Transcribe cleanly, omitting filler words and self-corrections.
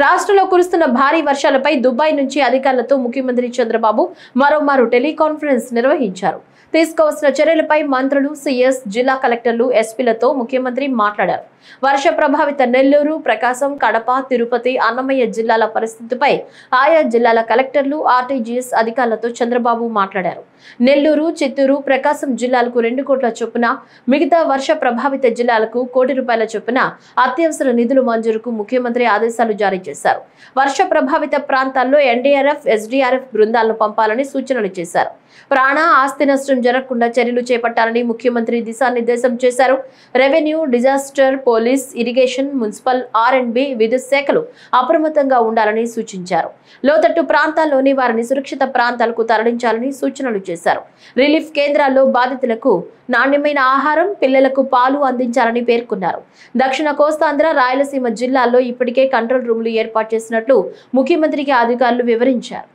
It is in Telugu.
రాష్ట్రంలో కురుస్తున్న భారీ వర్షాలపై దుబాయ్ నుంచి అధికారులతో ముఖ్యమంత్రి చంద్రబాబు మరోమారు టెలికాన్ఫరెన్స్ నిర్వహించారు. తీసుకోవాల్సిన చర్యలపై మంత్రులు, సీఎస్, జిల్లా కలెక్టర్లు, ఎస్పీలతో ముఖ్యమంత్రి మాట్లాడారు. వర్ష ప్రభావిత నెల్లూరు, ప్రకాశం, కడప, తిరుపతి, అన్నమయ్య జిల్లాల పరిస్థితిపై ఆయా జిల్లాల కలెక్టర్లు, ఆర్టీజీఎస్ అధికారులతో చంద్రబాబు మాట్లాడారు. నెల్లూరు, చిత్తూరు, ప్రకాశం జిల్లాలకు 2 కోట్ల చొప్పున, మిగతా వర్ష ప్రభావిత జిల్లాలకు ₹1 కోటి చొప్పున అత్యవసర నిధులు మంజూరుకు ముఖ్యమంత్రి ఆదేశాలు జారీ చేశారు. వర్ష ప్రభావిత ప్రాంతాల్లో ఎన్డీఆర్ఎఫ్, ఎస్డీఆర్ఎఫ్ బృందాలను పంపాలని సూచనలు చేశారు. ప్రాణ, ఆస్తి నష్టం జరగకుండా చర్యలు చేపట్టాలని ముఖ్యమంత్రి దిశానిర్దేశం చేశారు. Revenue, disaster, police, irrigation, municipal, ఆర్&బి, విద్యుత్ శాఖలు అప్రమత్తంగా ఉండాలని సూచించారు. లోతట్టు ప్రాంతాల్లోని వారిని సురక్షిత ప్రాంతాలకు తరలించాలని సూచనలు చేశారు. రిలీఫ్ కేంద్రాల్లో బాధితులకు నాణ్యమైన ఆహారం, పిల్లలకు పాలు అందించాలని పేర్కొన్నారు. దక్షిణ కోస్తాంధ్ర, రాయలసీమ జిల్లాల్లో ఇప్పటికే కంట్రోల్ రూమ్లు ఏర్పాటు చేసినట్లు ముఖ్యమంత్రికి అధికారులు వివరించారు.